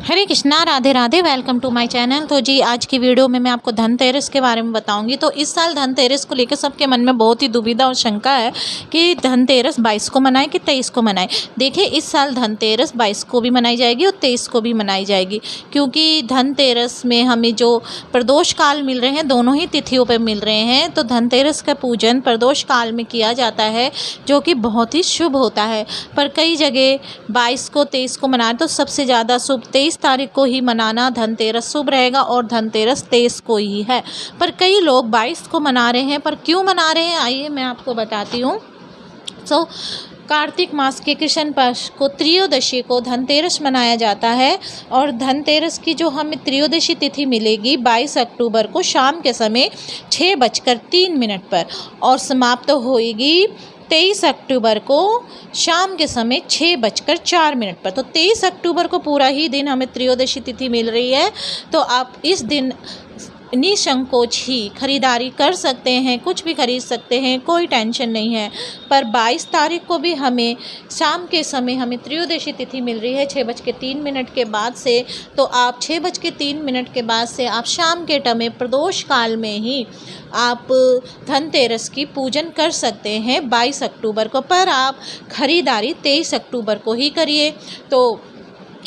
Hare Krishna, Radhe Radhe. Welcome to my channel. तो जी आज की वीडियो में मैं आपको धनतेरस के बारे में बताऊंगी। तो इस साल धनतेरस को लेकर सबके मन में बहुत ही दुविधा और शंका है कि धनतेरस 22 को मनाएं कि 23 को मनाएं। देखिए, इस साल धनतेरस 22 को भी मनाई जाएगी और 23 को भी मनाई जाएगी, क्योंकि धनतेरस में हमें जो प्रदोष काल मिल रहे हैं, दोनों ही तिथियों पर मिल रहे हैं। तो धनतेरस का पूजन प्रदोष काल में किया जाता है, जो कि बहुत ही शुभ होता है। पर कई जगह 22 को 23 को मनाएं तो सबसे ज़्यादा शुभ 23 तारीख को ही मनाना धनतेरस शुभ रहेगा और धनतेरस 23 को ही है। पर कई लोग 22 को मना रहे हैं। पर क्यों मना रहे हैं, आइए मैं आपको बताती हूँ। कार्तिक मास के कृष्ण पक्ष को त्रयोदशी को धनतेरस मनाया जाता है और धनतेरस की जो हमें त्रयोदशी तिथि मिलेगी 22 अक्टूबर को शाम के समय 6:03 पर और समाप्त होएगी 23 अक्टूबर को शाम के समय 6:04 पर। तो 23 अक्टूबर को पूरा ही दिन हमें त्रयोदशी तिथि मिल रही है। तो आप इस दिन निसंकोच ही खरीदारी कर सकते हैं, कुछ भी खरीद सकते हैं, कोई टेंशन नहीं है। पर 22 तारीख को भी हमें शाम के समय हमें त्रयोदशी तिथि मिल रही है 6:03 के बाद से। तो आप 6:03 के बाद से आप शाम के टाइम प्रदोष काल में ही आप धनतेरस की पूजन कर सकते हैं 22 अक्टूबर को। पर आप खरीदारी 23 अक्टूबर को ही करिए। तो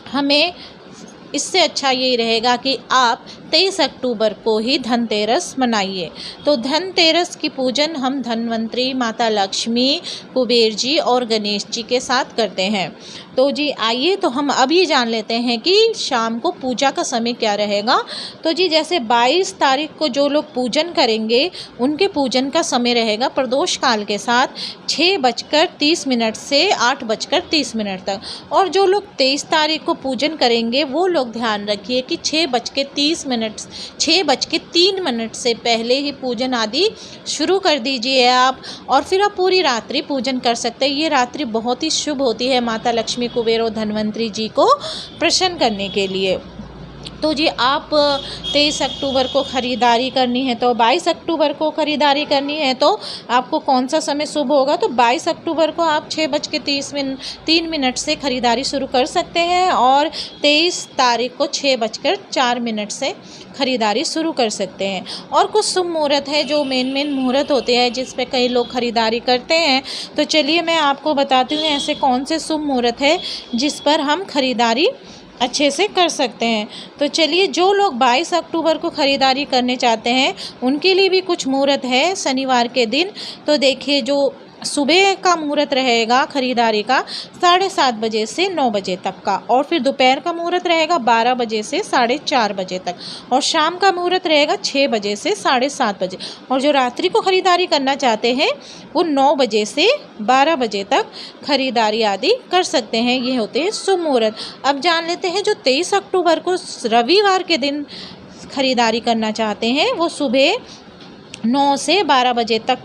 हमें इससे अच्छा यही रहेगा कि आप 23 अक्टूबर को ही धनतेरस मनाइए। तो धनतेरस की पूजन हम धन्वंतरी, माता लक्ष्मी, कुबेर जी और गणेश जी के साथ करते हैं। तो जी आइए, तो हम अभी जान लेते हैं कि शाम को पूजा का समय क्या रहेगा। तो जी जैसे 22 तारीख को जो लोग पूजन करेंगे उनके पूजन का समय रहेगा प्रदोष काल के साथ 6:30 से 8:30 तक। और जो लोग 23 तारीख को पूजन करेंगे वो लोग ध्यान रखिए कि 6:03 से पहले ही पूजन आदि शुरू कर दीजिए आप, और फिर आप पूरी रात्रि पूजन कर सकते हैं। ये रात्रि बहुत ही शुभ होती है माता लक्ष्मी, कुबेर और धन्वंतरी जी को प्रसन्न करने के लिए। तो जी आप 23 अक्टूबर को ख़रीदारी करनी है तो 22 अक्टूबर को ख़रीदारी करनी है तो आपको कौन सा समय शुभ होगा। तो 22 अक्टूबर को आप 6:03 से ख़रीदारी शुरू कर सकते हैं और 23 तारीख को 6:04 से ख़रीदारी शुरू कर सकते हैं। और कुछ शुभ मुहूर्त है जो मेन मुहूर्त होते हैं जिस पे कई लोग ख़रीदारी करते हैं। तो चलिए मैं आपको बताती हूँ ऐसे कौन से शुभ मुहूर्त है जिस पर हम ख़रीदारी अच्छे से कर सकते हैं। तो चलिए, जो लोग 22 अक्टूबर को ख़रीदारी करने चाहते हैं उनके लिए भी कुछ मुहूर्त है शनिवार के दिन। तो देखिए, जो सुबह का मुहूर्त रहेगा खरीदारी का 7:30 बजे से 9 बजे तक का, और फिर दोपहर का मुहूर्त रहेगा 12 बजे से 4:30 बजे तक, और शाम का मुहूर्त रहेगा 6 बजे से 7:30 बजे। और जो रात्रि को ख़रीदारी करना चाहते हैं वो 9 बजे से 12 बजे तक खरीदारी आदि कर सकते हैं। ये होते हैं शुभ मुहूर्त। अब जान लेते हैं जो 23 अक्टूबर को रविवार के दिन खरीदारी करना चाहते हैं वो सुबह 9 से 12 बजे तक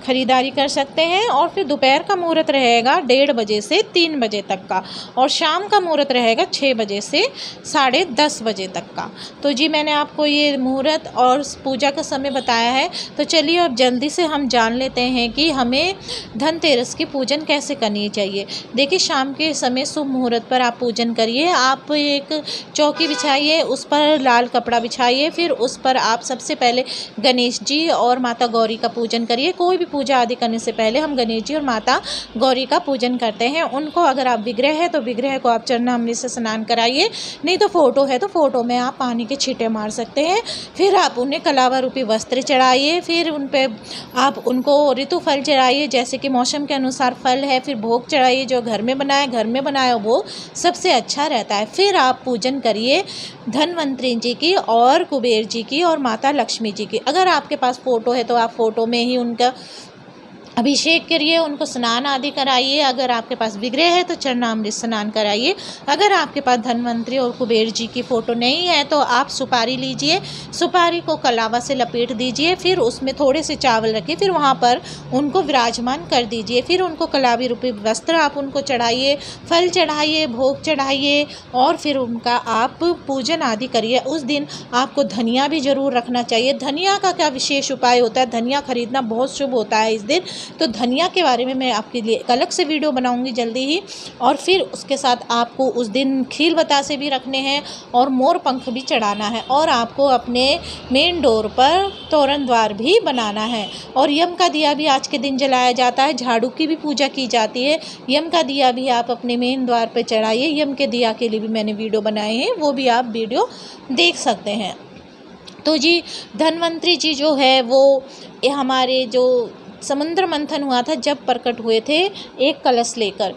खरीदारी कर सकते हैं, और फिर दोपहर का मुहूर्त रहेगा 1:30 बजे से 3 बजे तक का, और शाम का मुहूर्त रहेगा 6 बजे से 10:30 बजे तक का। तो जी मैंने आपको ये मुहूर्त और पूजा का समय बताया है। तो चलिए अब जल्दी से हम जान लेते हैं कि हमें धनतेरस की पूजन कैसे करनी चाहिए। देखिए, शाम के समय शुभ मुहूर्त पर आप पूजन करिए। आप एक चौकी बिछाइए, उस पर लाल कपड़ा बिछाइए, फिर उस पर आप सबसे पहले गणेश जी और माता गौरी का पूजन करिए। कोई भी पूजा आदि करने से पहले हम गणेश जी और माता गौरी का पूजन करते हैं। उनको अगर आप विग्रह है तो विग्रह को आप चरणामृत से स्नान कराइए, नहीं तो फोटो है तो फोटो में आप पानी के छींटे मार सकते हैं। फिर आप उन्हें कलावा रूपी वस्त्र चढ़ाइए, फिर उन पे आप उनको ऋतु फल चढ़ाइए, जैसे कि मौसम के अनुसार फल है। फिर भोग चढ़ाइए, जो घर में बनाए वो सबसे अच्छा रहता है। फिर आप पूजन करिए धन्वंतरी जी की और कुबेर जी की और माता लक्ष्मी जी की। अगर आपके पास फ़ोटो है तो आप फ़ोटो में ही उनका अभिषेक करिए, उनको स्नान आदि कराइए। अगर आपके पास विग्रह है तो चरणामृत स्नान कराइए। अगर आपके पास धन्वंतरी और कुबेर जी की फ़ोटो नहीं है तो आप सुपारी लीजिए, सुपारी को कलावा से लपेट दीजिए, फिर उसमें थोड़े से चावल रखिए, फिर वहाँ पर उनको विराजमान कर दीजिए। फिर उनको कलावी रूपी वस्त्र आप उनको चढ़ाइए, फल चढ़ाइए, भोग चढ़ाइए, और फिर उनका आप पूजन आदि करिए। उस दिन आपको धनिया भी ज़रूर रखना चाहिए। धनिया का क्या विशेष उपाय होता है, धनिया खरीदना बहुत शुभ होता है इस दिन। तो धनिया के बारे में मैं आपके लिए एक अलग से वीडियो बनाऊंगी जल्दी ही। और फिर उसके साथ आपको उस दिन खील बतासे भी रखने हैं और मोर पंख भी चढ़ाना है, और आपको अपने मेन डोर पर तोरण द्वार भी बनाना है। और यम का दिया भी आज के दिन जलाया जाता है, झाड़ू की भी पूजा की जाती है। यम का दिया भी आप अपने मेन द्वार पर चढ़ाइए। यम के दिया के लिए भी मैंने वीडियो बनाए हैं, वो भी आप वीडियो देख सकते हैं। तो जी धन्वंतरी जी जो है वो हमारे जो समुद्र मंथन हुआ था जब प्रकट हुए थे, एक कलश लेकर,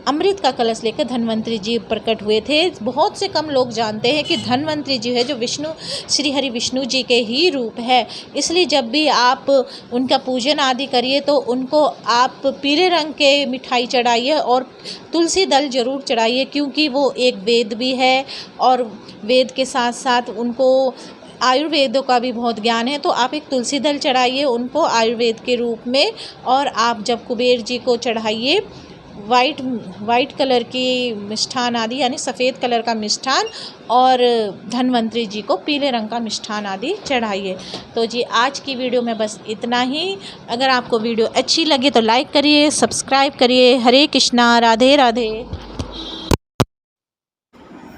अमृत का कलश लेकर धन्वंतरी जी प्रकट हुए थे। बहुत से कम लोग जानते हैं कि धन्वंतरी जी है जो विष्णु, श्री हरि विष्णु जी के ही रूप है। इसलिए जब भी आप उनका पूजन आदि करिए तो उनको आप पीले रंग के मिठाई चढ़ाइए और तुलसी दल जरूर चढ़ाइए, क्योंकि वो एक वेद भी है और वेद के साथ साथ उनको आयुर्वेदों का भी बहुत ज्ञान है। तो आप एक तुलसी दल चढ़ाइए उनको आयुर्वेद के रूप में। और आप जब कुबेर जी को चढ़ाइए वाइट कलर की मिष्ठान आदि, यानी सफ़ेद कलर का मिष्ठान, और धन्वंतरी जी को पीले रंग का मिष्ठान आदि चढ़ाइए। तो जी आज की वीडियो में बस इतना ही। अगर आपको वीडियो अच्छी लगे तो लाइक करिए, सब्सक्राइब करिए। हरे कृष्णा, राधे राधे।